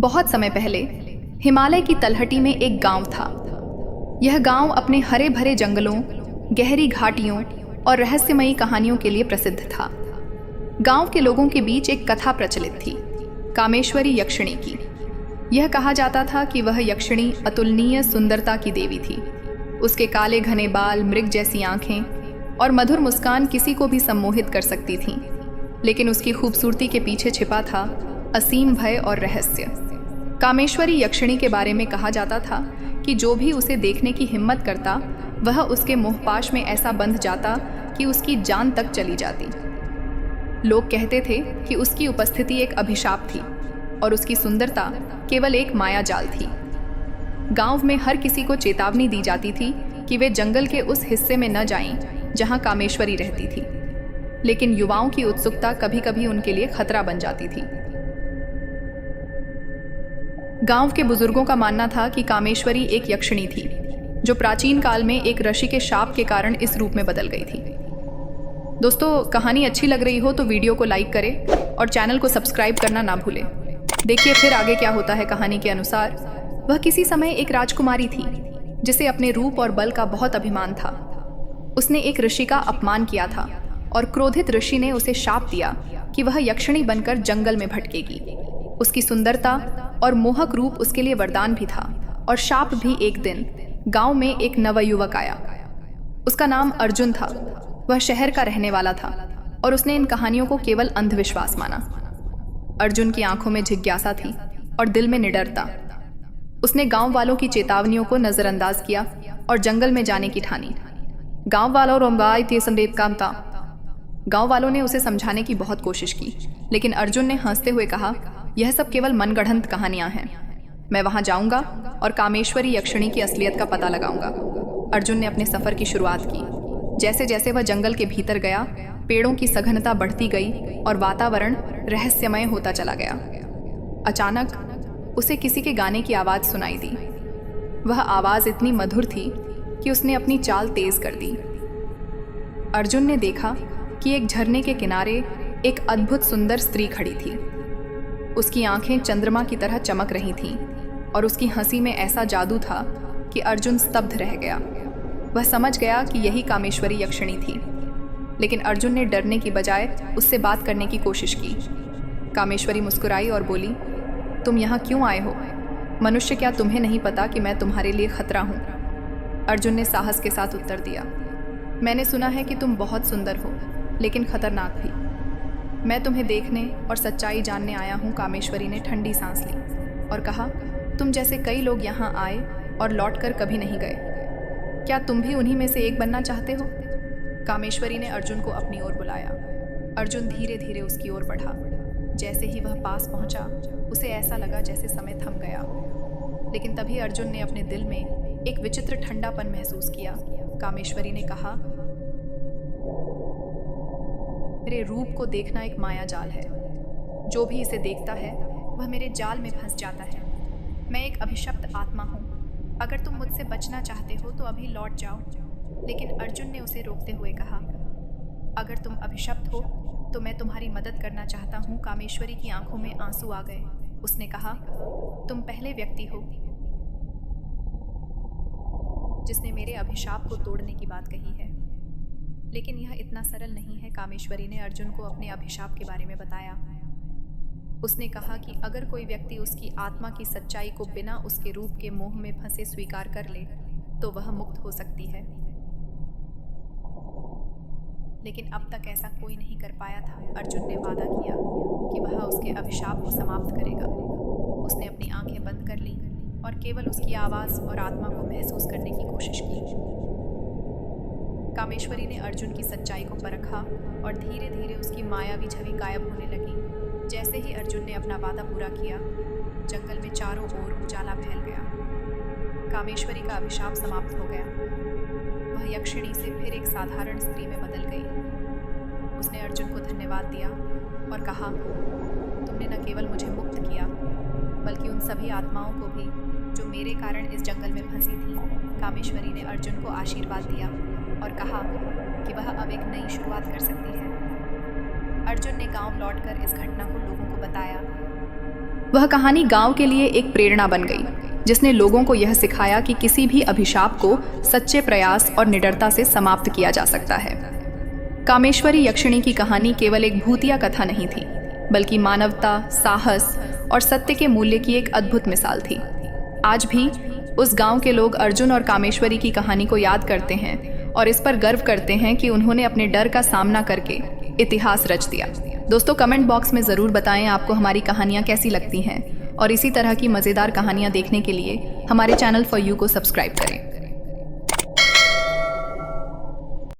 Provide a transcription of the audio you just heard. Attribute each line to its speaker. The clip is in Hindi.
Speaker 1: बहुत समय पहले हिमालय की तलहटी में एक गांव था। यह गांव अपने हरे भरे जंगलों, गहरी घाटियों और रहस्यमयी कहानियों के लिए प्रसिद्ध था। गांव के लोगों के बीच एक कथा प्रचलित थी, कामेश्वरी यक्षिणी की। यह कहा जाता था कि वह यक्षिणी अतुलनीय सुंदरता की देवी थी। उसके काले घने बाल, मृग जैसी आंखें और मधुर मुस्कान किसी को भी सम्मोहित कर सकती थीं। लेकिन उसकी खूबसूरती के पीछे छिपा था असीम भय और रहस्य। कामेश्वरी यक्षिणी के बारे में कहा जाता था कि जो भी उसे देखने की हिम्मत करता, वह उसके मोहपाश में ऐसा बंध जाता कि उसकी जान तक चली जाती। लोग कहते थे कि उसकी उपस्थिति एक अभिशाप थी और उसकी सुंदरता केवल एक माया जाल थी। गांव में हर किसी को चेतावनी दी जाती थी कि वे जंगल के उस हिस्से में न जाएं जहां कामेश्वरी रहती थी। लेकिन युवाओं की उत्सुकता कभी कभी उनके लिए खतरा बन जाती थी। गांव के बुजुर्गों का मानना था कि कामेश्वरी एक यक्षिणी थी जो प्राचीन काल में एक ऋषि के शाप के कारण इस रूप में बदल गई थी। दोस्तों, कहानी अच्छी लग रही हो तो वीडियो को लाइक करें और चैनल को सब्सक्राइब करना ना भूलें। देखिए फिर आगे क्या होता है। कहानी के अनुसार वह किसी समय एक राजकुमारी थी जिसे अपने रूप और बल का बहुत अभिमान था। उसने एक ऋषि का अपमान किया था और क्रोधित ऋषि ने उसे शाप दिया कि वह यक्षिणी बनकर जंगल में भटकेगी। उसकी सुंदरता और मोहक रूप उसके लिए वरदान भी था और शाप भी। एक दिन गांव में एक नवयुवक आया। उसका नाम अर्जुन था। वह शहर का रहने वाला था और उसने इन कहानियों को केवल अंधविश्वास माना। अर्जुन की आंखों में जिज्ञासा थी और दिल में निडरता। उसने गांव वालों की चेतावनियों को नजरअंदाज किया और जंगल में जाने की ठानी। गांव वालों गांव वालों ने उसे समझाने की बहुत कोशिश की, लेकिन अर्जुन ने हंसते हुए कहा, यह सब केवल मनगढ़ंत कहानियां हैं। मैं वहां जाऊंगा और कामेश्वरी यक्षिणी की असलियत का पता लगाऊंगा। अर्जुन ने अपने सफर की शुरुआत की। जैसे जैसे वह जंगल के भीतर गया, पेड़ों की सघनता बढ़ती गई और वातावरण रहस्यमय होता चला गया। अचानक उसे किसी के गाने की आवाज सुनाई दी। वह आवाज इतनी मधुर थी कि उसने अपनी चाल तेज कर दी। अर्जुन ने देखा कि एक झरने के किनारे एक अद्भुत सुंदर स्त्री खड़ी थी। उसकी आंखें चंद्रमा की तरह चमक रही थीं और उसकी हंसी में ऐसा जादू था कि अर्जुन स्तब्ध रह गया। वह समझ गया कि यही कामेश्वरी यक्षिणी थी। लेकिन अर्जुन ने डरने की बजाय उससे बात करने की कोशिश की। कामेश्वरी मुस्कुराई और बोली, तुम यहाँ क्यों आए हो? मनुष्य, क्या तुम्हें नहीं पता कि मैं तुम्हारे लिए खतरा हूँ? अर्जुन ने साहस के साथ उत्तर दिया, मैंने सुना है कि तुम बहुत सुंदर हो, लेकिन खतरनाक भी। मैं तुम्हें देखने और सच्चाई जानने आया हूँ। कामेश्वरी ने ठंडी सांस ली और कहा, तुम जैसे कई लोग यहाँ आए और लौटकर कभी नहीं गए। क्या तुम भी उन्हीं में से एक बनना चाहते हो? कामेश्वरी ने अर्जुन को अपनी ओर बुलाया। अर्जुन धीरे धीरे उसकी ओर बढ़ा। जैसे ही वह पास पहुंचा, उसे ऐसा लगा जैसे समय थम गया। लेकिन तभी अर्जुन ने अपने दिल में एक विचित्र ठंडापन महसूस किया। कामेश्वरी ने कहा, मेरे रूप को देखना एक माया जाल है। जो भी इसे देखता है वह मेरे जाल में फंस जाता है। मैं एक अभिशप्त आत्मा हूँ। अगर तुम मुझसे बचना चाहते हो तो अभी लौट जाओ। लेकिन अर्जुन ने उसे रोकते हुए कहा, अगर तुम अभिशप्त हो तो मैं तुम्हारी मदद करना चाहता हूँ। कामेश्वरी की आंखों में आंसू आ गए। उसने कहा, तुम पहले व्यक्ति हो जिसने मेरे अभिशाप को तोड़ने की बात कही है। लेकिन यह इतना सरल नहीं है। कामेश्वरी ने अर्जुन को अपने अभिशाप के बारे में बताया। उसने कहा कि अगर कोई व्यक्ति उसकी आत्मा की सच्चाई को बिना उसके रूप के मोह में फंसे स्वीकार कर ले तो वह मुक्त हो सकती है। लेकिन अब तक ऐसा कोई नहीं कर पाया था। अर्जुन ने वादा किया कि वह उसके अभिशाप को समाप्त करेगा। उसने अपनी आंखें बंद कर ली और केवल उसकी आवाज़ और आत्मा को महसूस करने की कोशिश की। कामेश्वरी ने अर्जुन की सच्चाई को परखा और धीरे धीरे उसकी मायावी छवि गायब होने लगी। जैसे ही अर्जुन ने अपना वादा पूरा किया, जंगल में चारों ओर उजाला फैल गया। कामेश्वरी का अभिशाप समाप्त हो गया। वह यक्षिणी से फिर एक साधारण स्त्री में बदल गई। उसने अर्जुन को धन्यवाद दिया और कहा, तुमने न केवल मुझे मुक्त किया बल्कि उन सभी आत्माओं को भी जो मेरे कारण इस जंगल में फंसी थी। कामेश्वरी ने अर्जुन को आशीर्वाद दिया और कहा कि वह अब एक नई शुरुआत कर सकती है। अर्जुन ने गांव लौटकर इस घटना को लोगों को बताया। वह कहानी गांव के लिए एक प्रेरणा बन गई, जिसने लोगों को यह सिखाया कि किसी भी अभिशाप को सच्चे प्रयास और निडरता से समाप्त किया जा सकता है। कामेश्वरी यक्षिणी की कहानी केवल एक भूतिया कथा नहीं थी, बल्कि मानवता, साहस और सत्य के मूल्य की एक अद्भुत मिसाल थी। आज भी उस गांव के लोग अर्जुन और कामेश्वरी की कहानी को याद करते हैं और इस पर गर्व करते हैं कि उन्होंने अपने डर का सामना करके इतिहास रच दिया। दोस्तों, कमेंट बॉक्स में ज़रूर बताएं आपको हमारी कहानियाँ कैसी लगती हैं और इसी तरह की मज़ेदार कहानियाँ देखने के लिए हमारे चैनल फॉर यू को सब्सक्राइब करें।